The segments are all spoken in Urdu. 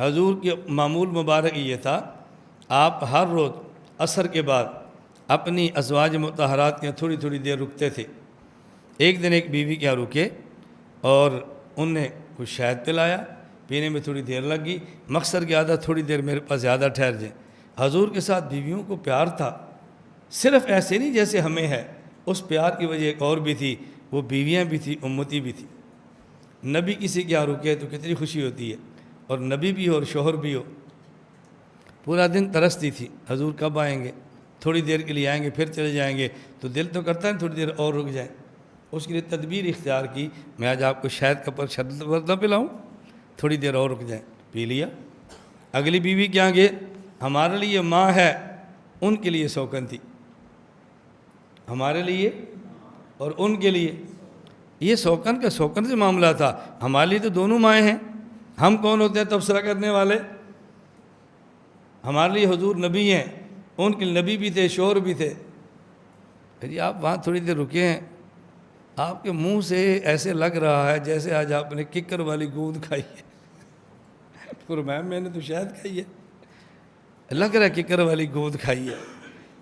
حضور کے معمول مبارک یہ تھا، آپ ہر روز عصر کے بعد اپنی ازواج مطہرات کے تھوڑی تھوڑی دیر رکتے تھے۔ ایک دن ایک بیوی کیا رکے اور ان نے کچھ شہد پلایا، پینے میں تھوڑی دیر لگ گئی، مقصد کیا تھا تھوڑی دیر میرے پاس زیادہ ٹھہر جائیں۔ حضور کے ساتھ بیویوں کو پیار تھا، صرف ایسے نہیں جیسے ہمیں ہے، اس پیار کی وجہ ایک اور بھی تھی، وہ بیویاں بھی تھیں، امتی بھی تھی۔ نبی کسی کے یہاں رکے تو کتنی خوشی ہوتی ہے، اور نبی بھی ہو اور شوہر بھی ہو۔ پورا دن ترستی تھی حضور کب آئیں گے، تھوڑی دیر کے لیے آئیں گے پھر چلے جائیں گے، تو دل تو کرتا ہے تھوڑی دیر اور رک جائیں۔ اس کے لیے تدبیر اختیار کی، میں آج آپ کو شہد کا پر شربت نہ پلاؤں، تھوڑی دیر اور رک جائیں، پی لیا۔ اگلی بیوی کیا گئے، ہمارے لیے ماں ہے، ان کے لیے سوکن تھی، ہمارے لیے اور ان کے لیے، یہ سوکن کا سوکن سے معاملہ تھا۔ ہمارے لیے تو دونوں مائیں ہیں، ہم کون ہوتے ہیں تبصرہ کرنے والے؟ ہمارے لیے حضور نبی ہیں، ان کے نبی بھی تھے، شوہر بھی تھے۔ جی آپ وہاں تھوڑی دیر رکے ہیں، آپ کے منہ سے ایسے لگ رہا ہے جیسے آج آپ نے ککر والی گوند کھائی ہے۔ فرمایا میں نے تو شہد کھائی ہے، لگ رہا ہے ککر والی گوند کھائی ہے۔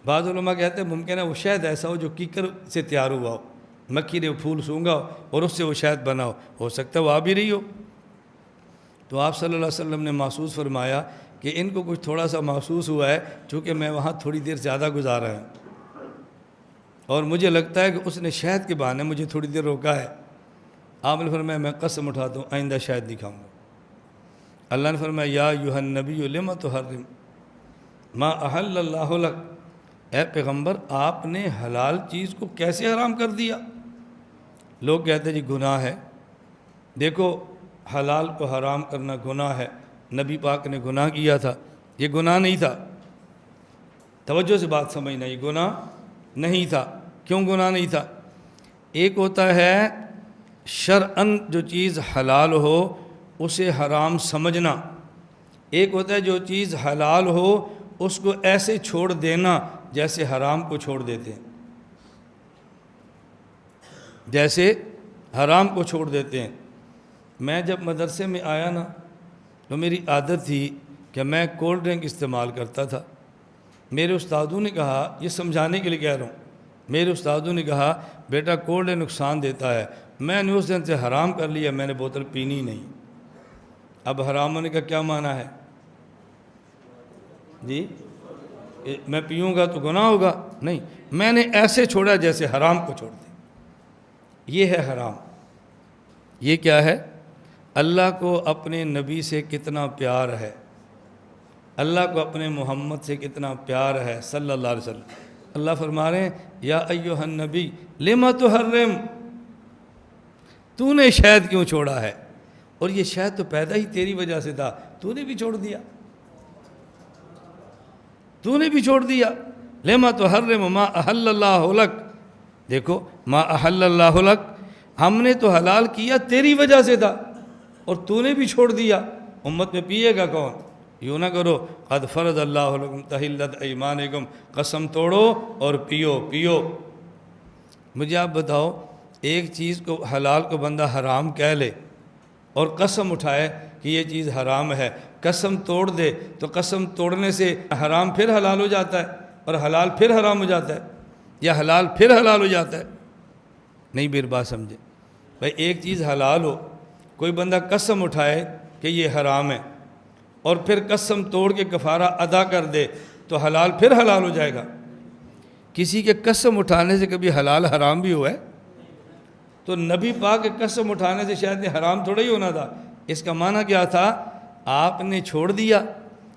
بعض علماء کہتے ہیں ممکن ہے وہ شہد ایسا ہو جو ککر سے تیار ہوا ہو، مکھی نے پھول سونگا ہو اور اس سے وہ شہد بنا ہو سکتا ہے وہ آ بھی رہی ہو۔ تو آپ صلی اللہ علیہ وسلم نے محسوس فرمایا کہ ان کو کچھ تھوڑا سا محسوس ہوا ہے، چونکہ میں وہاں تھوڑی دیر زیادہ گزارا ہوں، اور مجھے لگتا ہے کہ اس نے شہد کے بہانے مجھے تھوڑی دیر روکا ہے۔ آپ نے فرمایا میں قسم اٹھاتا ہوں آئندہ شہد نہیں کھاؤں گا۔ اللہ نے فرمایا یا ایھا النبی لم تحرم ما احل اللہ لک، اے پیغمبر آپ نے حلال چیز کو کیسے حرام کر دیا؟ لوگ کہتے ہیں جی گناہ ہے۔ دیکھو حلال کو حرام کرنا گناہ ہے، نبی پاک نے گناہ کیا تھا، یہ گناہ نہیں تھا۔ توجہ سے بات سمجھنا، یہ گناہ نہیں تھا۔ کیوں گناہ نہیں تھا؟ ایک ہوتا ہے شرعاً جو چیز حلال ہو اسے حرام سمجھنا، ایک ہوتا ہے جو چیز حلال ہو اس کو ایسے چھوڑ دینا جیسے حرام کو چھوڑ دیتے ہیں، جیسے حرام کو چھوڑ دیتے ہیں۔ میں جب مدرسے میں آیا نا تو میری عادت تھی کہ میں کولڈ ڈرنک استعمال کرتا تھا۔ میرے استادوں نے کہا، یہ سمجھانے کے لیے کہہ رہا ہوں، میرے استادوں نے کہا بیٹا کولڈ ڈرنک نقصان دیتا ہے۔ میں نے اس دن سے حرام کر لیا، میں نے بوتل پینی نہیں۔ اب حرام ہونے کا کیا معنی ہے جی؟ میں پیوں گا تو گناہ ہوگا؟ نہیں، میں نے ایسے چھوڑا جیسے حرام کو چھوڑ دیں۔ یہ ہے حرام۔ یہ کیا ہے؟ اللہ کو اپنے نبی سے کتنا پیار ہے، اللہ کو اپنے محمد سے کتنا پیار ہے صلی اللہ علیہ وسلم۔ اللہ فرما رہے ہیں یا ایھا النبی لم تحرم، تو نے شہد کیوں چھوڑا ہے؟ اور یہ شہد تو پیدا ہی تیری وجہ سے تھا، تو نے بھی چھوڑ دیا، تو نے بھی چھوڑ دیا۔ لم تحرم ما احل اللہ لک، دیکھو ما احل اللہ لک، ہم نے تو حلال کیا تیری وجہ سے تھا اور تو نے بھی چھوڑ دیا۔ امت میں پیے گا کون؟ یوں نہ کرو قد فرض اللہ لکم تحلت ایمانکم، قسم توڑو اور پیو پیو۔ مجھے آپ بتاؤ، ایک چیز کو حلال کو بندہ حرام کہہ لے اور قسم اٹھائے کہ یہ چیز حرام ہے، قسم توڑ دے تو قسم توڑنے سے حرام پھر حلال ہو جاتا ہے اور حلال پھر حرام ہو جاتا ہے، یا حلال پھر حلال ہو جاتا ہے؟ نہیں، میری بات سمجھے بھائی، ایک چیز حلال ہو، کوئی بندہ قسم اٹھائے کہ یہ حرام ہے اور پھر قسم توڑ کے کفارہ ادا کر دے تو حلال پھر حلال ہو جائے گا؟ کسی کے قسم اٹھانے سے کبھی حلال حرام بھی ہوا ہے؟ تو نبی پاک کے قسم اٹھانے سے شاید یہ حرام تھوڑا ہی ہونا تھا۔ اس کا معنی کیا تھا؟ آپ نے چھوڑ دیا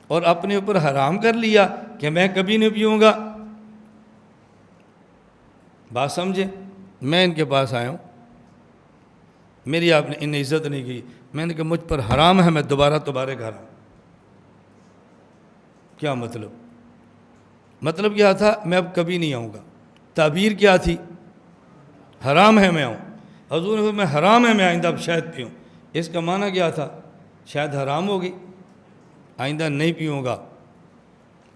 اور اپنے اوپر حرام کر لیا کہ میں کبھی نہیں پیوں گا۔ بات سمجھے؟ میں ان کے پاس آیا ہوں، میری آپ نے انہیں عزت نہیں کی، میں نے کہا مجھ پر حرام ہے، میں دوبارہ تمہارے گھر آؤں۔ کیا مطلب کیا تھا؟ میں اب کبھی نہیں آؤں گا۔ تعبیر کیا تھی؟ حرام ہے میں آؤں۔ حضور نے میں حرام ہے میں آئندہ اب شہد پیوں۔ اس کا معنی کیا تھا؟ شاید حرام ہوگی، آئندہ نہیں پیوں گا،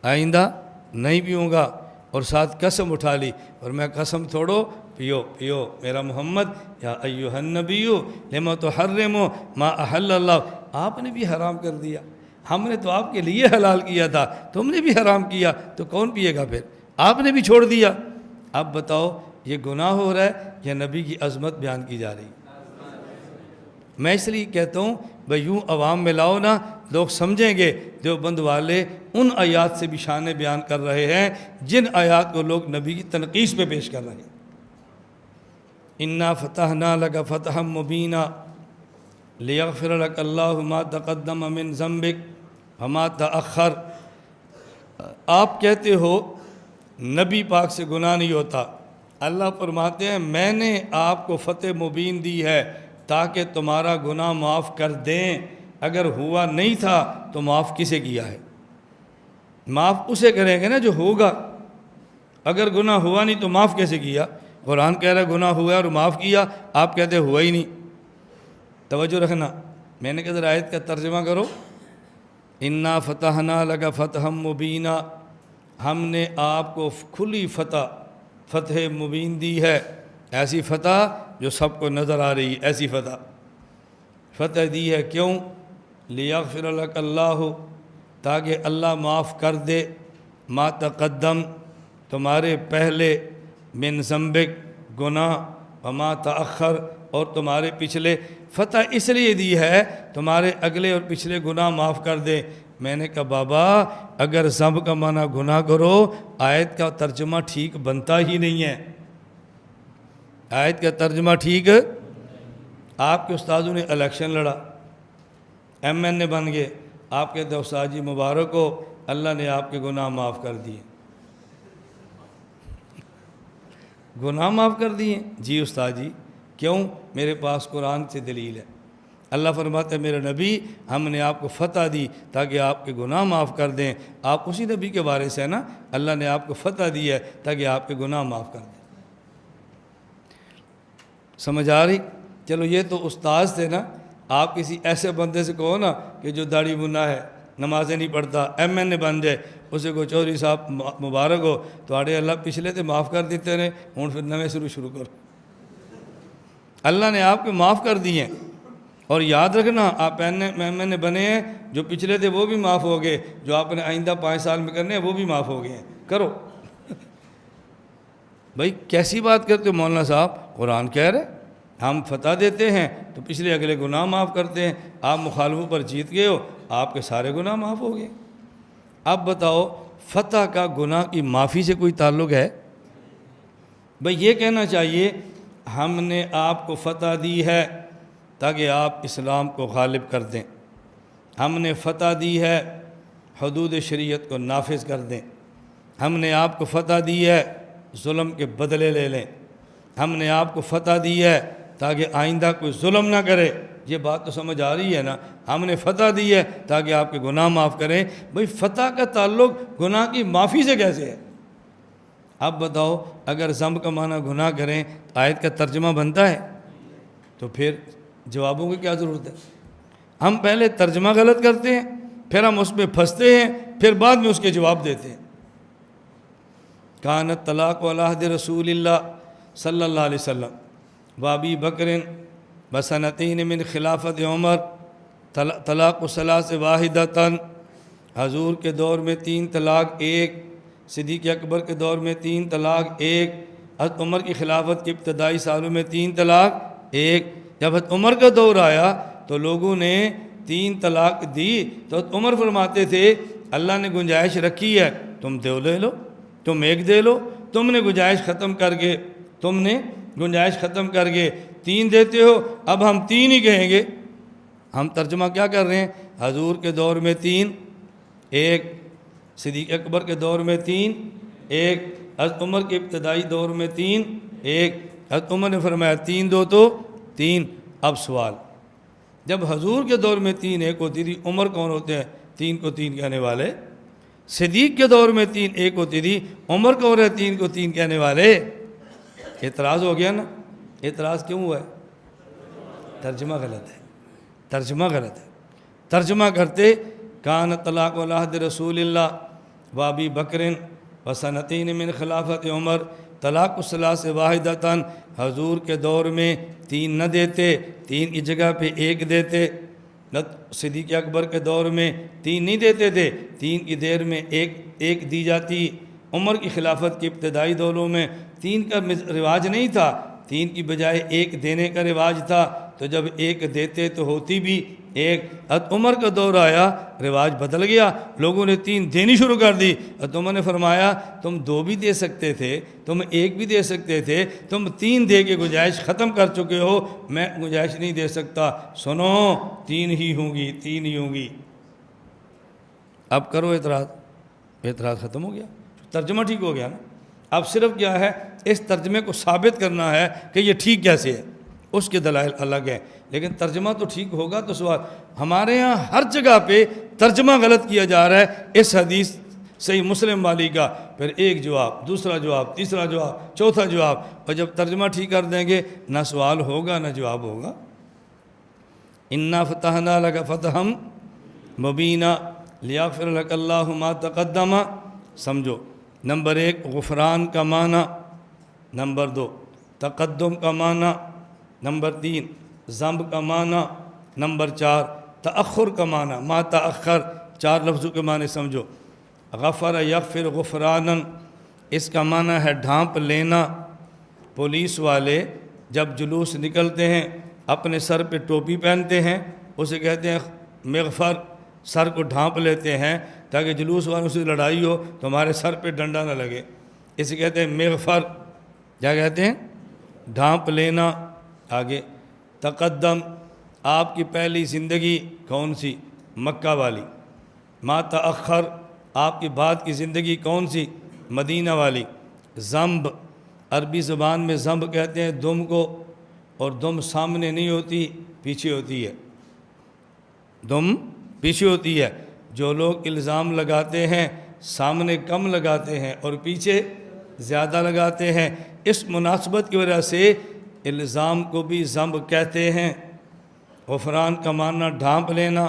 آئندہ نہیں پیوں گا، اور ساتھ قسم اٹھا لی، اور میں قسم توڑو پیو پیو میرا محمد یا ایھا النبی لم تحرم ما احل اللہ۔ آپ نے بھی حرام کر دیا، ہم نے تو آپ کے لیے حلال کیا تھا، تم نے بھی حرام کیا، تو کون پیے گا پھر؟ آپ نے بھی چھوڑ دیا۔ اب بتاؤ یہ گناہ ہو رہا ہے یا نبی کی عظمت بیان کی جا رہی؟ میں اس لیے کہتا ہوں بھئی یوں عوام میں لاؤ نا، لوگ سمجھیں گے دیوبند والے ان آیات سے بھی شانیں بیان کر رہے ہیں جن آیات کو لوگ نبی کی تنقیص پہ پیش کر رہے ہیں۔ اِنَّا فَتَحْنَا لَكَ فَتْحًا مُبِينًا لِيَغْفِرَ لَكَ اللَّهُ مَا تَقَدَّمَ مِن ذَنبِكَ وَمَا تَأَخَّرَ۔ آپ کہتے ہو نبی پاک سے گناہ نہیں ہوتا، اللہ فرماتے ہیں میں نے آپ کو فتح مبین دی ہے تاکہ تمہارا گناہ معاف کر دیں۔ اگر ہوا نہیں تھا تو معاف کسے کیا ہے؟ معاف اسے کریں گے نا جو ہوگا۔ اگر گناہ ہوا نہیں تو معاف کیسے کیا؟ قرآن کہہ رہا ہے گناہ ہوا ہے اور معاف کیا، آپ کہتے ہوا ہی نہیں۔ توجہ رکھنا، میں نے کہا ذرا آیت کا ترجمہ کرو۔ اِنَّا فَتَحْنَا لَكَ فَتْحًا مُبِينًا، ہم نے آپ کو کھلی فتح مبین دی ہے، ایسی فتح جو سب کو نظر آ رہی ہے، ایسی فتح دی ہے۔ کیوں؟ لِيَغْفِرَ لَكَ اللَّهُ، تاکہ اللہ معاف کر دے، ما تقدم، تمہارے پہلے، من ذنبک، گناہ، وما تأخر، اور تمہارے پچھلے۔ فتح اس لیے دی ہے تمہارے اگلے اور پچھلے گناہ معاف کر دے۔ میں نے کہا بابا اگر ذنب کا معنی گناہ کرو، آیت کا ترجمہ ٹھیک بنتا ہی نہیں ہے۔ آیت کا ترجمہ ٹھیک، آپ کے استاذوں نے الیکشن لڑا، ایم این اے بن گئے، آپ کہتے ہیں استاد جی مبارک ہو، اللہ نے آپ کے گناہ معاف کر دیے۔ گناہ معاف کر دیے؟ جی استاد جی، کیوں؟ میرے پاس قرآن سے دلیل ہے۔ اللہ فرماتا ہے میرے نبی ہم نے آپ کو فتح دی تاکہ آپ کے گناہ معاف کر دیں۔ آپ اسی نبی کے بارے سے ہیں نا، اللہ نے آپ کو فتح دی ہے تاکہ آپ کے گناہ معاف کر دیں۔ سمجھ آ رہی؟ چلو یہ تو استاذ تھے نا، آپ کسی ایسے بندے سے کہو نا کہ جو داڑھی منا ہے، نمازیں نہیں پڑھتا، ایم این اے بن جائے، اسے کو چودھری صاحب مبارک ہو، تو آڑے اللہ پچھلے تے معاف کر دیتے رہے، ہوں پھر نویں شروع کرو۔ اللہ نے آپ کے معاف کر دیے ہیں، اور یاد رکھنا آپ ایم این اے بنے ہیں، جو پچھلے تھے وہ بھی معاف ہو گئے، جو آپ نے آئندہ 5 سال میں کرنے ہیں وہ بھی معاف ہو گئے ہیں، کرو۔ بھائی کیسی بات کرتے ہو مولانا صاحب؟ قرآن کہہ رہے ہم فتح دیتے ہیں تو پچھلے اگلے گناہ معاف کرتے ہیں، آپ مخالفوں پر جیت گئے ہو، آپ کے سارے گناہ معاف ہو گئے۔ اب بتاؤ فتح کا گناہ کی معافی سے کوئی تعلق ہے؟ بھئی یہ کہنا چاہیے ہم نے آپ کو فتح دی ہے تاکہ آپ اسلام کو غالب کر دیں، ہم نے فتح دی ہے حدود شریعت کو نافذ کر دیں، ہم نے آپ کو فتح دی ہے ظلم کے بدلے لے لیں، ہم نے آپ کو فتح دی ہے تاکہ آئندہ کوئی ظلم نہ کرے۔ یہ بات تو سمجھ آ رہی ہے نا؟ ہم نے فتح دی ہے تاکہ آپ کے گناہ معاف کریں۔ بھئی فتح کا تعلق گناہ کی معافی سے کیسے ہے؟ اب بتاؤ اگر ذنب کا معنی گناہ کریں تو آیت کا ترجمہ بنتا ہے؟ تو پھر جوابوں کی کیا ضرورت ہے؟ ہم پہلے ترجمہ غلط کرتے ہیں، پھر ہم اس پہ پھنستے ہیں، پھر بعد میں اس کے جواب دیتے ہیں۔ کانت طلاق علی عہد رسول اللہ صلی اللہ علیہ وسلم وابی بکر بسنتین من خلافت عمر طلاق ثلاث واحدۃ، حضور کے دور میں 3 طلاق 1، صدیق اکبر کے دور میں 3 طلاق 1، حضرت عمر کی خلافت کے ابتدائی سالوں میں 3 طلاق 1۔ جب حضرت عمر کا دور آیا تو لوگوں نے 3 طلاق دی، تو حضرت عمر فرماتے تھے اللہ نے گنجائش رکھی ہے، تم 2 لے لو، تم 1 دے لو، تم نے گنجائش ختم کر کے 3 دیتے ہو، اب ہم 3 ہی کہیں گے۔ ہم ترجمہ کیا کر رہے ہیں؟ حضور کے دور میں 3 1، صدیق اکبر کے دور میں 3 1، حضرت عمر کے ابتدائی دور میں 3 1۔ حضرت عمر نے فرمایا 3 دو تو 3۔ اب سوال، جب حضور کے دور میں 3 1 ہوتی تھی، عمر کون ہوتے ہیں 3 کو 3 کہنے والے؟ صدیق کے دور میں 3 1 ہوتی تھی، عمر کون ہے 3 کو 3 کہنے والے؟ اعتراض ہو گیا نا؟ اعتراض کیوں ہوا ہے؟ ترجمہ غلط ہے، ترجمہ کرتے کان طلاق علی عہد رسول اللہ وابی بکر وسنتین من خلافت عمر طلاق ثلاث واحدۃ، حضور کے دور میں 3 نہ دیتے، 3 کی جگہ پہ 1 دیتے، صدیق اکبر کے دور میں 3 نہیں دیتے تھے، 3 کی دیر میں ایک دی جاتی۔ عمر کی خلافت کے ابتدائی دوروں میں 3 کا رواج نہیں تھا، 3 کی بجائے 1 دینے کا رواج تھا، تو جب 1 دیتے تو ہوتی بھی 1۔ عمر کا دور آیا، رواج بدل گیا، لوگوں نے 3 دینی شروع کر دی۔ عمر نے فرمایا تم 2 بھی دے سکتے تھے، تم 1 بھی دے سکتے تھے، تم 3 دے کے گنجائش ختم کر چکے ہو، میں گنجائش نہیں دے سکتا، سنو 3 ہی ہوں گی، 3 ہی ہوں گی۔ اب کرو اعتراض ختم ہو گیا، ترجمہ ٹھیک ہو گیا نا۔ اب صرف کیا ہے، اس ترجمے کو ثابت کرنا ہے کہ یہ ٹھیک کیسے ہے، اس کے دلائل الگ ہیں، لیکن ترجمہ تو ٹھیک ہوگا تو سوال۔ ہمارے ہاں ہر جگہ پہ ترجمہ غلط کیا جا رہا ہے اس حدیث صحیح مسلم والی کا، پھر ایک جواب، دوسرا جواب، تیسرا جواب، چوتھا جواب، اور جب ترجمہ ٹھیک کر دیں گے نہ سوال ہوگا نہ جواب ہوگا۔ اِنَّا فَتَحْنَا لَكَ فَتْحًا مُبِينًا لِيَغْفِرَ لَكَ اللَّهُ مَا تَقَدَّمَ۔ سمجھو، نمبر 1 غفران کا معنی، نمبر 2 تقدم کا معنی، نمبر 3 ذنب کا معنی، نمبر 4 تأخر کا معنی، ما تأخر، 4 لفظوں کے معنی سمجھو۔ غفر یغفر غفراناً، اس کا معنی ہے ڈھانپ لینا۔ پولیس والے جب جلوس نکلتے ہیں اپنے سر پہ ٹوپی پہنتے ہیں، اسے کہتے ہیں مغفر، سر کو ڈھانپ لیتے ہیں تاکہ جلوس والوں سے لڑائی ہو تو ہمارے سر پہ ڈنڈا نہ لگے، اسے کہتے ہیں مغفر، کیا کہتے ہیں؟ ڈھانپ لینا۔ آگے تقدم، آپ کی پہلی زندگی کون سی؟ مکہ والی۔ ما تأخر، آپ کی بعد کی زندگی کون سی؟ مدینہ والی۔ ذنب، عربی زبان میں ذنب کہتے ہیں دم کو، اور دم سامنے نہیں ہوتی، پیچھے ہوتی ہے، دم پیچھے ہوتی ہے۔ جو لوگ الزام لگاتے ہیں سامنے کم لگاتے ہیں اور پیچھے زیادہ لگاتے ہیں، اس مناسبت کی وجہ سے الزام کو بھی ذنب کہتے ہیں۔ غفران کا معنی ڈھانپ لینا،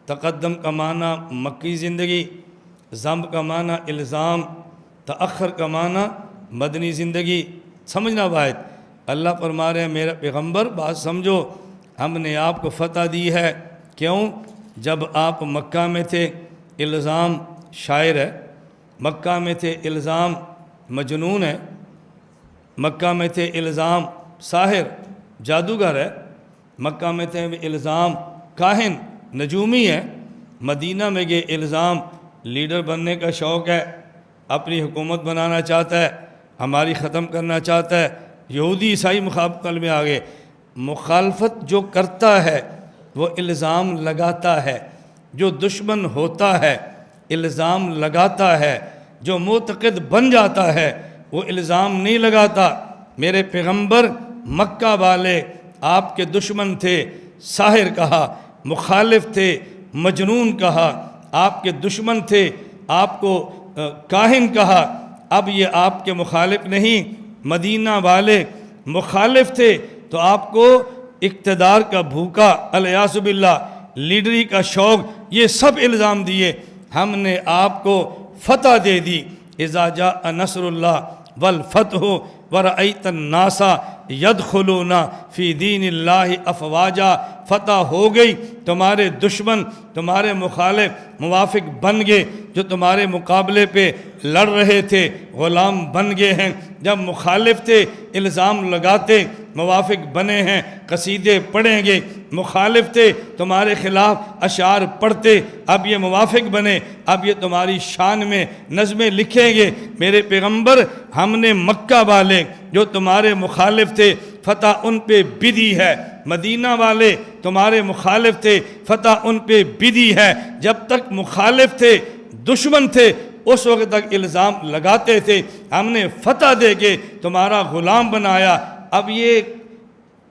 تقدم کا معنی مکی زندگی، ذنب کا معنی الزام، تأخر کا معنی مدنی زندگی۔ سمجھنا بات، اللہ فرما رہے ہیں میرا پیغمبر بات سمجھو، ہم نے آپ کو فتح دی ہے۔ کیوں؟ جب آپ مکہ میں تھے الزام شاعر ہے، مکہ میں تھے الزام مجنون ہے، مکہ میں تھے الزام ساحر جادوگر ہے، مکہ میں تھے الزام کاہن نجومی ہے، مدینہ میں گئے الزام لیڈر بننے کا شوق ہے، اپنی حکومت بنانا چاہتا ہے، ہماری ختم کرنا چاہتا ہے۔ یہودی عیسائی مقابل میں آگے، مخالفت جو کرتا ہے وہ الزام لگاتا ہے، جو دشمن ہوتا ہے الزام لگاتا ہے، جو معتقد بن جاتا ہے وہ الزام نہیں لگاتا۔ میرے پیغمبر مکہ والے آپ کے دشمن تھے، ساحر کہا، مخالف تھے، مجنون کہا، آپ کے دشمن تھے، آپ کو کاہن کہا، اب یہ آپ کے مخالف نہیں، مدینہ والے مخالف تھے تو آپ کو اقتدار کا بھوکا، الیاذ باللہ لیڈری کا شوق، یہ سب الزام دیے، ہم نے آپ کو فتح دے دی۔ اذا جاء نصر اللہ والفتح ورأیت الناس یدخلون فی دین اللہ افواجا، فتح ہو گئی، تمہارے دشمن، تمہارے مخالف موافق بن گئے، جو تمہارے مقابلے پہ لڑ رہے تھے غلام بن گئے ہیں۔ جب مخالف تھے الزام لگاتے، موافق بنے ہیں، قصیدے پڑھیں گے، مخالف تھے تمہارے خلاف اشعار پڑھتے، اب یہ موافق بنے، اب یہ تمہاری شان میں نظمیں لکھیں گے۔ میرے پیغمبر ہم نے مکہ والے جو تمہارے مخالف تھے فتح ان پہ بدی ہے، مدینہ والے تمہارے مخالف تھے فتح ان پہ بدی ہے۔ جب تک مخالف تھے، دشمن تھے، اس وقت تک الزام لگاتے تھے، ہم نے فتح دے کے تمہارا غلام بنایا۔ اب یہ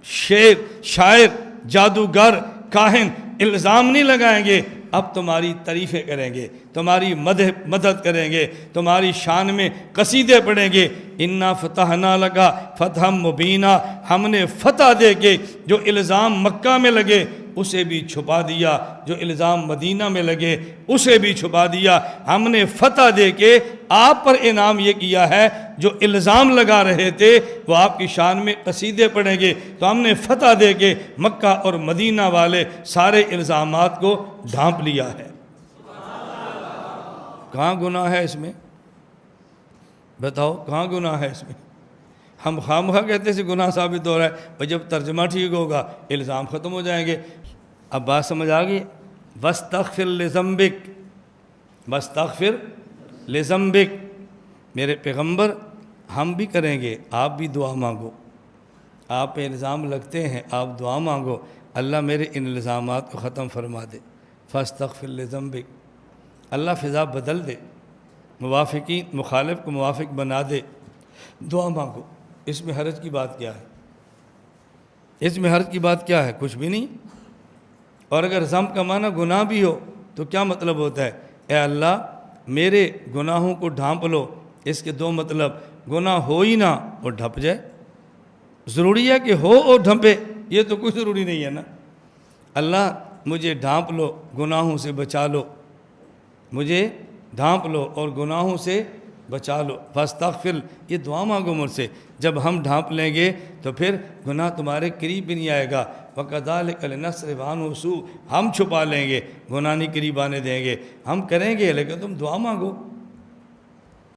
شعر، شاعر، جادوگر، کاہن الزام نہیں لگائیں گے، اب تمہاری تعریفیں کریں گے، تمہاری مدد کریں گے، تمہاری شان میں قصیدے پڑھیں گے۔ انا فتحنا لک فتحا مبینا، ہم نے فتح دے کے جو الزام مکہ میں لگے اسے بھی چھپا دیا، جو الزام مدینہ میں لگے اسے بھی چھپا دیا۔ ہم نے فتح دے کے آپ پر انعام یہ کیا ہے، جو الزام لگا رہے تھے وہ آپ کی شان میں قصیدے پڑھیں گے، تو ہم نے فتح دے کے مکہ اور مدینہ والے سارے الزامات کو ڈھانپ لیا ہے۔ کہاں گناہ ہے اس میں؟ بتاؤ کہاں گناہ ہے اس میں؟ ہم خامخواہ کہتے سے گناہ ثابت ہو رہا ہے، اور جب ترجمہ ٹھیک ہوگا الزام ختم ہو جائیں گے۔ اب بات سمجھ آ گئی؟ وَاسْتَغْفِرْ لِذَنبِكَ، وَاسْتَغْفِرْ لِذَنبِكَ، میرے پیغمبر ہم بھی کریں گے، آپ بھی دعا مانگو۔ آپ پہ الزام لگتے ہیں، آپ دعا مانگو اللہ میرے ان الزامات کو ختم فرما دے۔ فَاسْتَغْفِرْ لِذَنبِكَ، اللہ فضا بدل دے، موافقین مخالف کو موافق بنا دے، دعا مانگو۔ اس میں حرج کی بات کیا ہے؟ اس میں حرج کی بات کیا ہے؟ کچھ بھی نہیں۔ اور اگر ذنب کا معنی گناہ بھی ہو تو کیا مطلب ہوتا ہے؟ اے اللہ میرے گناہوں کو ڈھانپ لو۔ اس کے دو مطلب، گناہ ہو ہی نہ اور ڈھپ جائے۔ ضروری ہے کہ ہو اور ڈھپے؟ یہ تو کچھ ضروری نہیں ہے نا۔ اللہ مجھے ڈھانپ لو، گناہوں سے بچا لو، مجھے ڈھانپ لو اور گناہوں سے بچا لو۔ فاستغفر، یہ دعا مانگو مجھ سے۔ جب ہم ڈھانپ لیں گے تو پھر گناہ تمہارے قریب بھی نہیں آئے گا۔ وَكَذَلِكَ لِنَصْرِفَ عَنْهُ السُّوءَ، ہم چھپا لیں گے، گناہ نہیں قریب آنے دیں گے۔ ہم کریں گے لیکن تم دعا مانگو۔